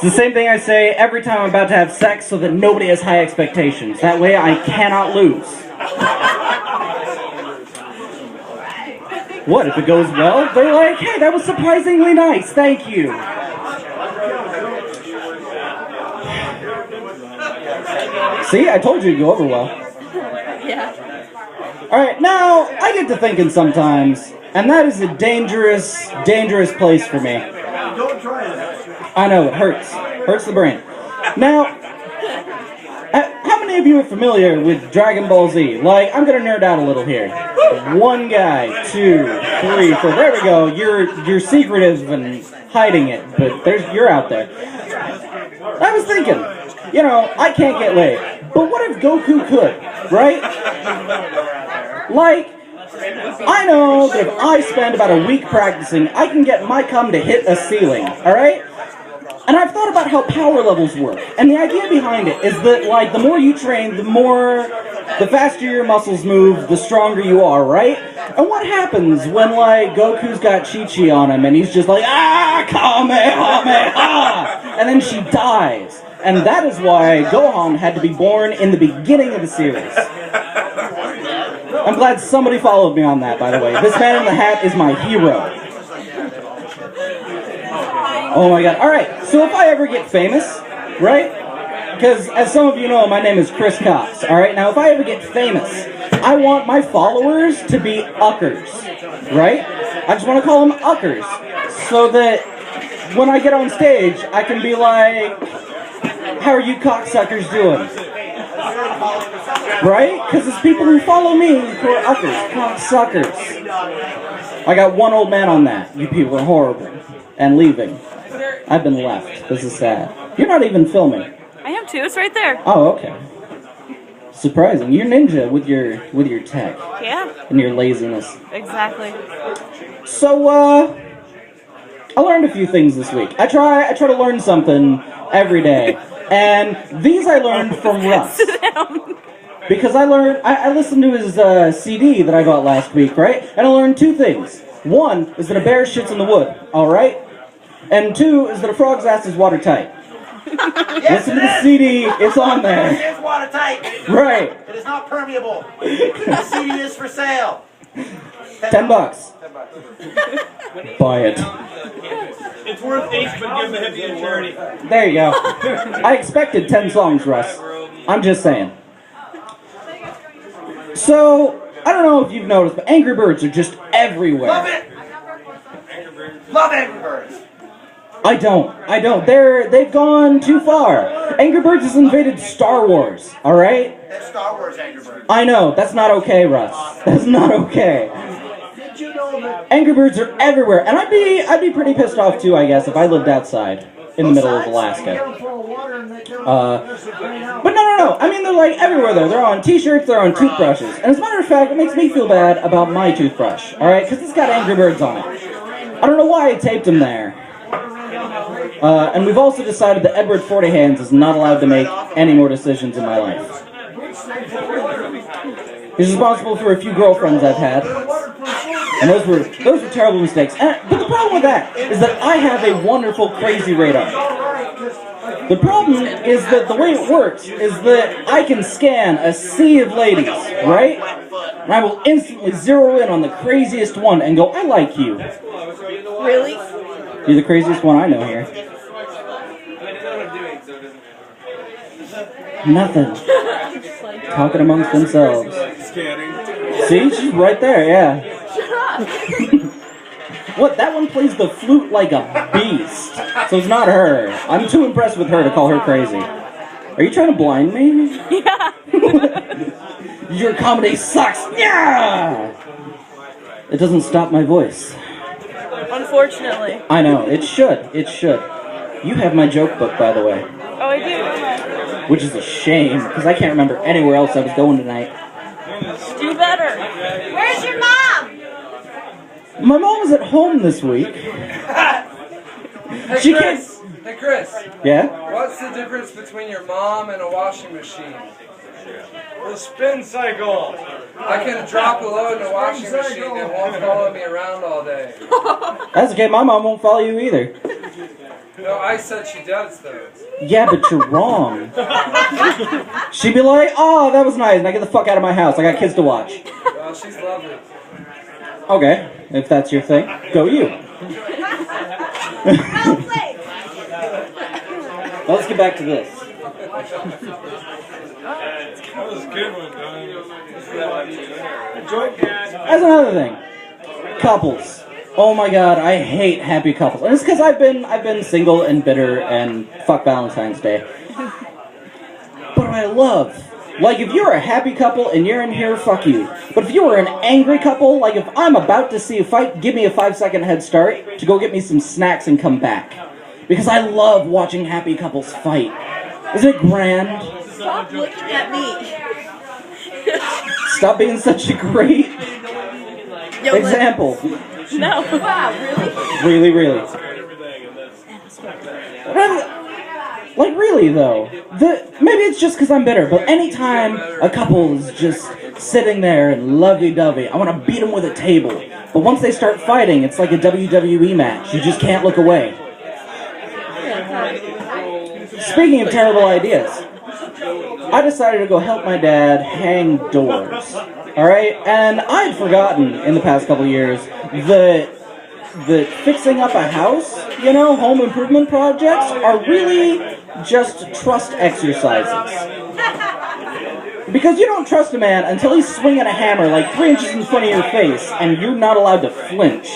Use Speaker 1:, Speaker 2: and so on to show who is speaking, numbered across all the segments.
Speaker 1: It's the same thing I say every time I'm about to have sex so that nobody has high expectations. That way I cannot lose. What, if it goes well? They're like, hey, that was surprisingly nice, thank you. See, I told you it'd go over well.
Speaker 2: Yeah.
Speaker 1: Alright, now, I get to thinking sometimes, and that is a dangerous, dangerous place for me.
Speaker 3: Don't try it.
Speaker 1: I know, it hurts. Hurts the brain. Now, how many of you are familiar with Dragon Ball Z? Like, I'm gonna nerd out a little here. One guy, 2, 3, 4. There we go. You're secretive and hiding it, but you're out there. I was thinking, you know, I can't get laid, but what if Goku could, right? Like, I know that if I spend about a week practicing, I can get my cum to hit a ceiling, alright? And I've thought about how power levels work, and the idea behind it is that, like, the more you train, the faster your muscles move, the stronger you are, right? And what happens when, like, Goku's got Chi-Chi on him, and he's just like, Kamehameha! And then she dies. And that is why Gohan had to be born in the beginning of the series. I'm glad somebody followed me on that, by the way. This man in the hat is my hero. Oh my god. Alright, so if I ever get famous, right? Because as some of you know, my name is Kris. Alright, now if I ever get famous, I want my followers to be uckers, right? I just want to call them uckers, so that when I get on stage, I can be like, how are you cocksuckers doing? Right? Because it's people who follow me who are uckers, cocksuckers. I got one old man on that. You people are horrible. And leaving. I've been left. This is sad. You're not even filming.
Speaker 2: I am too. It's right there.
Speaker 1: Oh, okay. Surprising. You're ninja with your tech.
Speaker 2: Yeah.
Speaker 1: And your laziness.
Speaker 2: Exactly.
Speaker 1: So, I learned a few things this week. I try to learn something every day. And these I learned from Russ. Because I listened to his CD that I got last week, right? And I learned 2 things. 1 is that a bear shits in the wood, alright? And 2 is that a frog's ass is watertight.
Speaker 3: Yes,
Speaker 1: Listen to the CD, it's on there.
Speaker 3: It is watertight.
Speaker 1: Right.
Speaker 3: It is not permeable. The CD is for sale.
Speaker 1: $10. Buy it.
Speaker 4: It's worth 8, but give the hip to charity.
Speaker 1: There you go. I expected 10 songs, Russ. I'm just saying. So, I don't know if you've noticed, but Angry Birds are just everywhere.
Speaker 3: Love it. Love Angry Birds.
Speaker 1: I don't. They've gone too far. Angry Birds has invaded Star Wars, alright?
Speaker 3: That's Star Wars Angry Birds.
Speaker 1: I know, that's not okay, Russ. That's not okay.
Speaker 3: Did you know that?
Speaker 1: Angry Birds are everywhere, and I'd be pretty pissed off too, I guess, if I lived outside in the middle of Alaska. But no. I mean, they're like everywhere though. They're on t-shirts, they're on toothbrushes. And as a matter of fact, it makes me feel bad about my toothbrush, alright? Because it's got Angry Birds on it. I don't know why I taped them there. And we've also decided that Edward Fortyhands is not allowed to make any more decisions in my life. He's responsible for a few girlfriends I've had. And those were terrible mistakes. But the problem with that is that I have a wonderful crazy radar. The problem is that the way it works is that I can scan a sea of ladies, right? And I will instantly zero in on the craziest one and go, I like you.
Speaker 2: Really?
Speaker 1: You're the craziest one I know here. Nothing. Talking amongst themselves. See, she's right there, yeah.
Speaker 2: Shut up.
Speaker 1: What, that one plays the flute like a beast. So it's not her. I'm too impressed with her to call her crazy. Are you trying to blind me?
Speaker 2: Yeah.
Speaker 1: Your comedy sucks. Yeah! It doesn't stop my voice.
Speaker 2: Unfortunately.
Speaker 1: I know, it should. It should. You have my joke book, by the way.
Speaker 2: Oh, I do.
Speaker 1: Which is a shame, because I can't remember anywhere else I was going tonight.
Speaker 2: Do better.
Speaker 5: Where's your mom?
Speaker 1: My mom was at home this week. She
Speaker 6: Kris. Hey, Kris.
Speaker 1: Yeah?
Speaker 6: What's the difference between your mom and a washing machine?
Speaker 4: The spin cycle.
Speaker 6: I can drop a load in a washing machine that won't follow me around all day.
Speaker 1: That's okay, my mom won't follow you either.
Speaker 6: No, I said she does those.
Speaker 1: Yeah, but you're wrong. She'd be like, oh, that was nice. Now get the fuck out of my house. I got kids to watch.
Speaker 6: Well, she's lovely.
Speaker 1: Okay, if that's your thing, go you.
Speaker 5: Well played.
Speaker 1: Well, let's get back to this.
Speaker 4: That was a good one, Don.
Speaker 1: That's another thing. Couples. Oh my god, I hate happy couples. And it's because I've been single and bitter and fuck Valentine's Day. But I love, like, if you're a happy couple and you're in here, fuck you. But if you were an angry couple, like if I'm about to see a fight, give me a 5-second head start to go get me some snacks and come back. Because I love watching happy couples fight. Isn't it grand?
Speaker 2: Stop looking at me.
Speaker 1: Stop being such a great
Speaker 2: Yo,
Speaker 1: example.
Speaker 2: No. Wow, really?
Speaker 1: Really. Like, really, though. Maybe it's just because I'm bitter, but anytime a couple is just sitting there and lovey-dovey, I want to beat them with a table. But once they start fighting, it's like a WWE match. You just can't look away. Speaking of terrible ideas, I decided to go help my dad hang doors. Alright? And I'd forgotten in the past couple years that fixing up a house, you know, home improvement projects, are really just trust exercises. Because you don't trust a man until he's swinging a hammer like 3 inches in front of your face, and you're not allowed to flinch.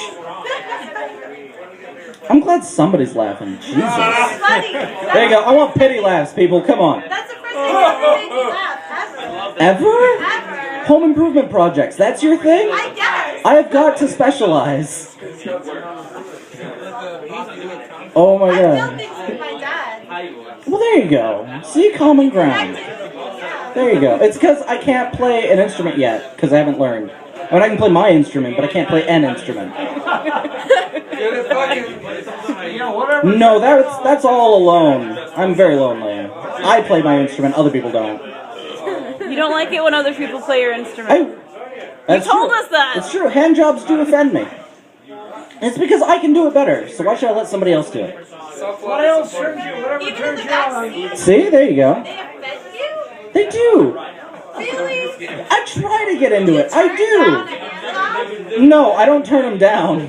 Speaker 1: I'm glad somebody's laughing. Jesus.
Speaker 5: That's funny.
Speaker 1: There you go. I want pity laughs, people. Come on.
Speaker 5: That's the first thing that made me laugh, ever.
Speaker 1: Ever?
Speaker 5: Ever.
Speaker 1: Home improvement projects. That's your thing?
Speaker 5: I guess.
Speaker 1: I have got to specialize. Oh my
Speaker 5: I built
Speaker 1: god.
Speaker 5: things with my dad.
Speaker 1: Well, there you go. See, common ground. There you go. It's because I can't play an instrument yet, because I haven't learned. I mean, I can play my instrument, but I can't play an instrument. No, that's all alone. I'm very lonely. I play my instrument, other people don't.
Speaker 2: You don't like it when other people play your instrument.
Speaker 1: That's
Speaker 2: You told
Speaker 1: true.
Speaker 2: us that.
Speaker 1: It's true. Hand jobs do offend me. It's because I can do it better, so why should I let somebody else do it?
Speaker 6: What else turns you? Whatever
Speaker 5: Even in
Speaker 6: turns
Speaker 5: the
Speaker 6: you on.
Speaker 5: backseat,
Speaker 1: See? There you go.
Speaker 5: they offend you?
Speaker 1: They do.
Speaker 5: Really?
Speaker 1: I try to get into it. I
Speaker 5: Turn
Speaker 1: do.
Speaker 5: down and
Speaker 1: No, I don't turn them down.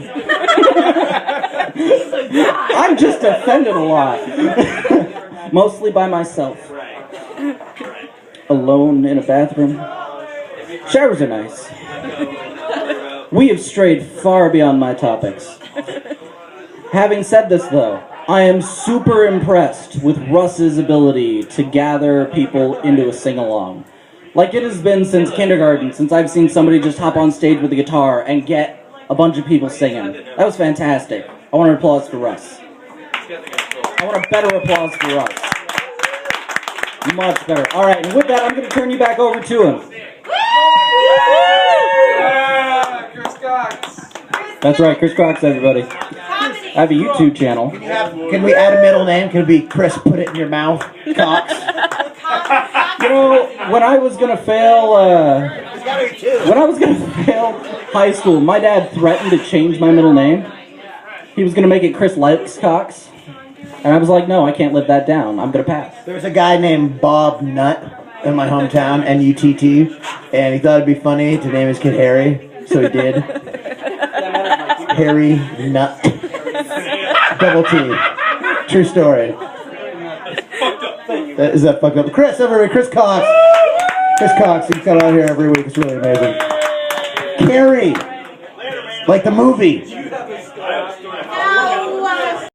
Speaker 1: I'm just offended a lot. Mostly by myself. Alone in a bathroom. Showers are nice. We have strayed far beyond my topics. Having said this, though, I am super impressed with Russ's ability to gather people into a sing-along. Like it has been since kindergarten, since I've seen somebody just hop on stage with a guitar and get a bunch of people singing. That was fantastic. I want an applause for Russ. I want a better applause for Russ. Much better. All right, and with that, I'm going to turn you back over to him.
Speaker 6: Yeah, Kris Cox.
Speaker 1: That's right, Kris Cox, everybody.
Speaker 5: Comedy.
Speaker 1: I have a YouTube channel.
Speaker 3: Can we add a middle name? Can it be Kris, put it in your mouth, Cox?
Speaker 1: You know, when I was going to fail, high school, my dad threatened to change my middle name. He was going to make it Kris Likes Cox. And I was like, no, I can't live that down. I'm going to pass.
Speaker 3: There was a guy named Bob Nutt in my hometown, N-U-T-T, and he thought it'd be funny to name his kid Harry, so he did. Harry Nutt. Double T. True story. Is that fucked up? Kris, everybody, Kris Cox. Kris Cox, he's got out here every week. It's really amazing. Carrie. Like the movie.